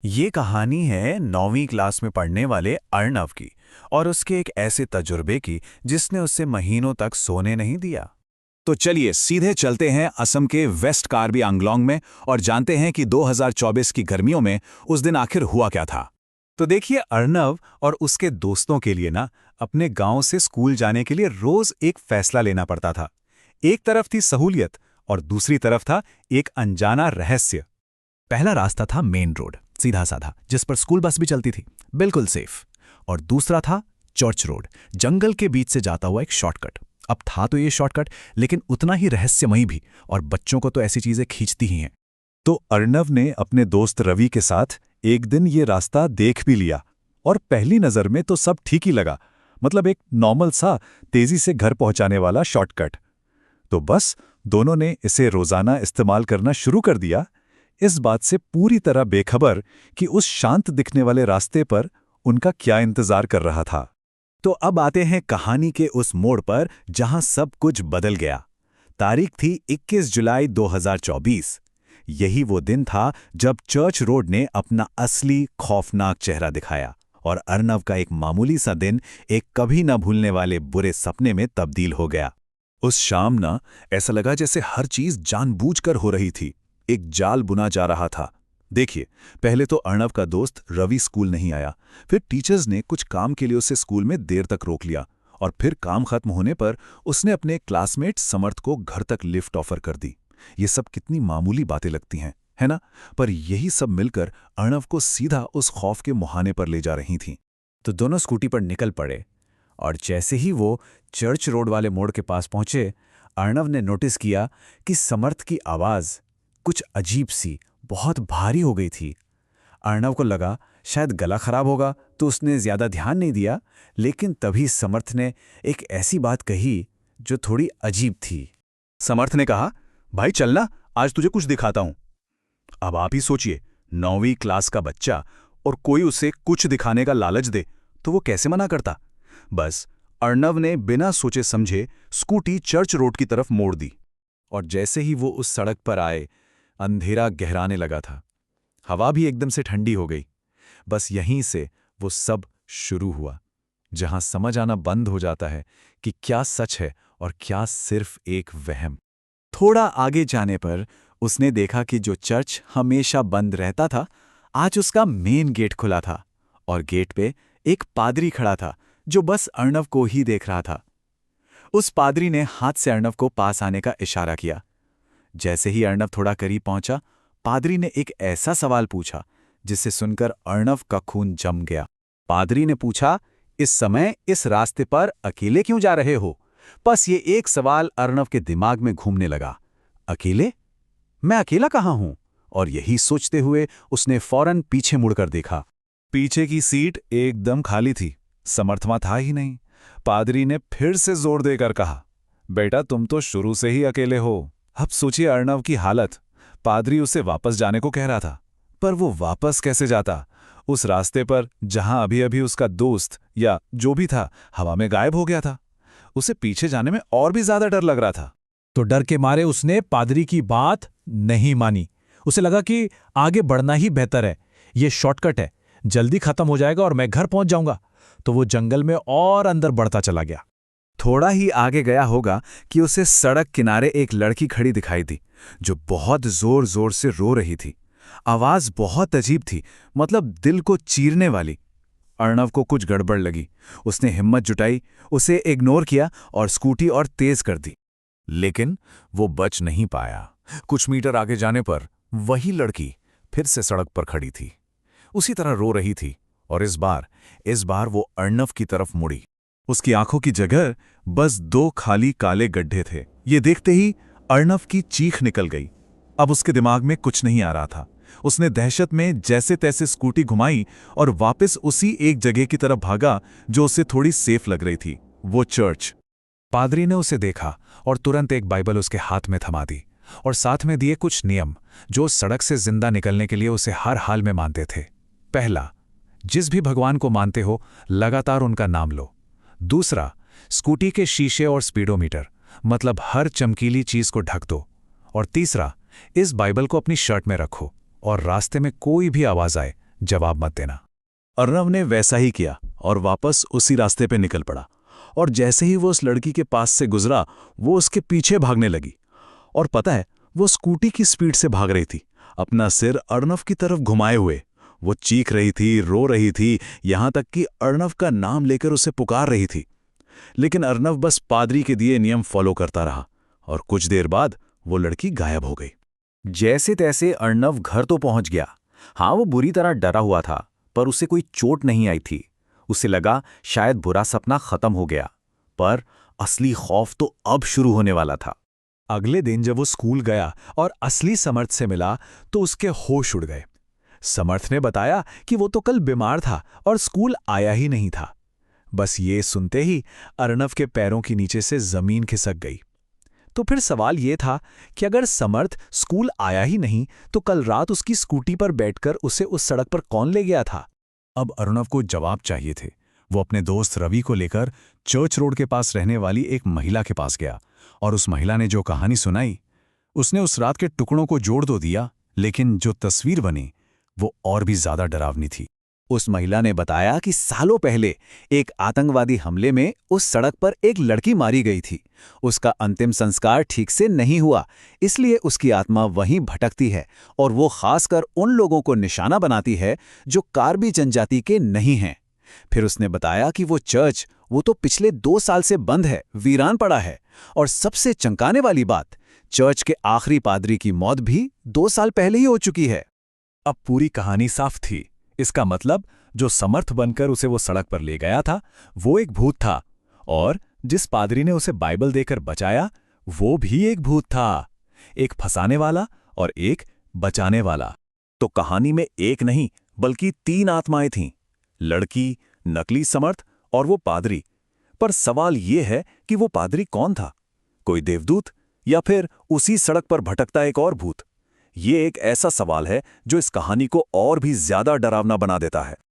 ये कहानी है 9वीं क्लास में पढ़ने वाले अर्नव की और उसके एक ऐसे तजुर्बे की जिसने उसे महीनों तक सोने नहीं दिया। तो चलिए सीधे चलते हैं असम के वेस्ट कार्बी आंगलोंग में और जानते हैं कि 2024 की गर्मियों में उस दिन आखिर हुआ क्या था। तो देखिए अर्नव और उसके दोस्तों के लिए ना अपने गांव से स्कूल जाने के लिए रोज एक फैसला लेना पड़ता था। एक तरफ थी सहूलियत और दूसरी तरफ था एक अनजाना रहस्य। पहला रास्ता था मेन रोड, सीधा साधा, जिस पर स्कूल बस भी चलती थी, बिल्कुल सेफ। और दूसरा था चर्च रोड, जंगल के बीच से जाता हुआ एक शॉर्टकट। अब था तो ये शॉर्टकट, लेकिन उतना ही रहस्यमयी भी, और बच्चों को तो ऐसी चीजें खींचती ही हैं। तो अर्नव ने अपने दोस्त रवि के साथ एक दिन ये रास्ता देख भी लिया और पहली नज़र में तो सब ठीक ही लगा। मतलब एक नॉर्मल सा तेजी से घर पहुंचाने वाला शॉर्टकट। तो बस दोनों ने इसे रोजाना इस्तेमाल करना शुरू कर दिया, इस बात से पूरी तरह बेखबर कि उस शांत दिखने वाले रास्ते पर उनका क्या इंतजार कर रहा था। तो अब आते हैं कहानी के उस मोड़ पर जहां सब कुछ बदल गया। तारीख थी 21 जुलाई 2024। यही वो दिन था जब चर्च रोड ने अपना असली खौफनाक चेहरा दिखाया और अर्नव का एक मामूली सा दिन एक कभी न भूलने वाले बुरे सपने में तब्दील हो गया। उस शाम ना ऐसा लगा जैसे हर चीज जानबूझकर हो रही थी, एक जाल बुना जा रहा था। देखिए, पहले तो अर्नव का दोस्त रवि स्कूल नहीं आया, फिर टीचर्स ने कुछ काम के लिए उसे स्कूल में देर तक रोक लिया, और फिर काम खत्म होने पर उसने अपने क्लासमेट समर्थ को घर तक लिफ्ट ऑफर कर दी। ये सब कितनी मामूली बातें लगती हैं, है ना? पर यही सब मिलकर अर्नव को सीधा उस खौफ के मुहाने पर ले जा रही थीं। तो दोनों स्कूटी पर निकल पड़े, और जैसे ही वो चर्च रोड वाले मोड़ के पास पहुंचे, अर्नव ने नोटिस किया कि समर्थ की आवाज़ कुछ अजीब सी, बहुत भारी हो गई थी। अर्नव को लगा शायद गला खराब होगा, तो उसने ज्यादा ध्यान नहीं दिया, लेकिन तभी समर्थ ने एक ऐसी बात कही जो थोड़ी अजीब थी। समर्थ ने कहा, भाई चलना, आज तुझे कुछ दिखाता हूं। अब आप ही सोचिए, 9वीं क्लास का बच्चा, और कोई उसे कुछ दिखाने का लालच दे तो वो कैसे मना करता। बस अर्नव ने बिना सोचे समझे स्कूटी चर्च रोड की तरफ मोड़ दी, और जैसे ही वो उस सड़क पर आए, अंधेरा गहराने लगा था। हवा भी एकदम से ठंडी हो गई। बस यहीं से वो सब शुरू हुआ, जहां समझ आना बंद हो जाता है कि क्या सच है और क्या सिर्फ एक वहम। थोड़ा आगे जाने पर उसने देखा कि जो चर्च हमेशा बंद रहता था, आज उसका मेन गेट खुला था, और गेट पे एक पादरी खड़ा था जो बस अर्नव को ही देख रहा था। उस पादरी ने हाथ से अर्नव को पास आने का इशारा किया। जैसे ही अर्नव थोड़ा करीब पहुंचा, पादरी ने एक ऐसा सवाल पूछा जिसे सुनकर अर्नव का खून जम गया। पादरी ने पूछा, इस समय इस रास्ते पर अकेले क्यों जा रहे हो? बस ये एक सवाल अर्नव के दिमाग में घूमने लगा। अकेले? मैं अकेला कहाँ हूं? और यही सोचते हुए उसने फौरन पीछे मुड़कर देखा। पीछे की सीट एकदम खाली थी, समर्थवा था ही नहीं। पादरी ने फिर से जोर देकर कहा, बेटा तुम तो शुरू से ही अकेले हो। अब सोचिए अर्नव की हालत। पादरी उसे वापस जाने को कह रहा था, पर वो वापस कैसे जाता उस रास्ते पर जहां अभी अभी उसका दोस्त या जो भी था हवा में गायब हो गया था। उसे पीछे जाने में और भी ज्यादा डर लग रहा था। तो डर के मारे उसने पादरी की बात नहीं मानी। उसे लगा कि आगे बढ़ना ही बेहतर है, ये शॉर्टकट है, जल्दी खत्म हो जाएगा और मैं घर पहुंच जाऊंगा। तो वो जंगल में और अंदर बढ़ता चला गया। थोड़ा ही आगे गया होगा कि उसे सड़क किनारे एक लड़की खड़ी दिखाई दी, जो बहुत जोर जोर से रो रही थी। आवाज बहुत अजीब थी, मतलब दिल को चीरने वाली। अर्नव को कुछ गड़बड़ लगी। उसने हिम्मत जुटाई, उसे इग्नोर किया और स्कूटी और तेज कर दी। लेकिन वो बच नहीं पाया। कुछ मीटर आगे जाने पर वही लड़की फिर से सड़क पर खड़ी थी, उसी तरह रो रही थी, और इस बार वो अर्नव की तरफ मुड़ी। उसकी आंखों की जगह बस 2 खाली काले गड्ढे थे। ये देखते ही अर्नव की चीख निकल गई। अब उसके दिमाग में कुछ नहीं आ रहा था। उसने दहशत में जैसे तैसे स्कूटी घुमाई और वापस उसी एक जगह की तरफ भागा जो उसे थोड़ी सेफ लग रही थी, वो चर्च। पादरी ने उसे देखा और तुरंत एक बाइबल उसके हाथ में थमा दी, और साथ में दिए कुछ नियम जो उस सड़क से जिंदा निकलने के लिए उसे हर हाल में मानते थे। पहला, जिस भी भगवान को मानते हो लगातार उनका नाम लो। दूसरा, स्कूटी के शीशे और स्पीडोमीटर, मतलब हर चमकीली चीज को ढक दो। और तीसरा, इस बाइबल को अपनी शर्ट में रखो और रास्ते में कोई भी आवाज आए जवाब मत देना। अर्णव ने वैसा ही किया और वापस उसी रास्ते पे निकल पड़ा। और जैसे ही वो उस लड़की के पास से गुजरा, वो उसके पीछे भागने लगी। और पता है, वो स्कूटी की स्पीड से भाग रही थी, अपना सिर अर्णव की तरफ घुमाए हुए। वो चीख रही थी, रो रही थी, यहां तक कि अर्णव का नाम लेकर उसे पुकार रही थी। लेकिन अर्णव बस पादरी के दिए नियम फॉलो करता रहा और कुछ देर बाद वो लड़की गायब हो गई। जैसे तैसे अर्णव घर तो पहुंच गया। हाँ, वो बुरी तरह डरा हुआ था, पर उसे कोई चोट नहीं आई थी। उसे लगा शायद बुरा सपना खत्म हो गया, पर असली खौफ तो अब शुरू होने वाला था। अगले दिन जब वो स्कूल गया और असली समर्थ से मिला तो उसके होश उड़ गए। समर्थ ने बताया कि वो तो कल बीमार था और स्कूल आया ही नहीं था। बस ये सुनते ही अर्णव के पैरों के नीचे से जमीन खिसक गई। तो फिर सवाल ये था कि अगर समर्थ स्कूल आया ही नहीं तो कल रात उसकी स्कूटी पर बैठकर उसे उस सड़क पर कौन ले गया था? अब अर्णव को जवाब चाहिए थे। वो अपने दोस्त रवि को लेकर चर्च रोड के पास रहने वाली एक महिला के पास गया और उस महिला ने जो कहानी सुनाई, उसने उस रात के टुकड़ों को जोड़ तो दिया, लेकिन जो तस्वीर बनी वो और भी ज्यादा डरावनी थी। उस महिला ने बताया कि सालों पहले एक आतंकवादी हमले में उस सड़क पर एक लड़की मारी गई थी। उसका अंतिम संस्कार ठीक से नहीं हुआ, इसलिए उसकी आत्मा वहीं भटकती है और वो खासकर उन लोगों को निशाना बनाती है जो कार्बी जनजाति के नहीं हैं। फिर उसने बताया कि वो चर्च वो तो पिछले 2 साल से बंद है, वीरान पड़ा है। और सबसे चंकाने वाली बात, चर्च के आखिरी पादरी की मौत भी 2 साल पहले ही हो चुकी है। अब पूरी कहानी साफ थी। इसका मतलब जो समर्थ बनकर उसे वो सड़क पर ले गया था वो एक भूत था, और जिस पादरी ने उसे बाइबल देकर बचाया वो भी एक भूत था। एक फंसाने वाला और एक बचाने वाला। तो कहानी में एक नहीं बल्कि 3 आत्माएं थीं, लड़की, नकली समर्थ और वो पादरी। पर सवाल ये है कि वो पादरी कौन था? कोई देवदूत या फिर उसी सड़क पर भटकता एक और भूत? ये एक ऐसा सवाल है जो इस कहानी को और भी ज्यादा डरावना बना देता है।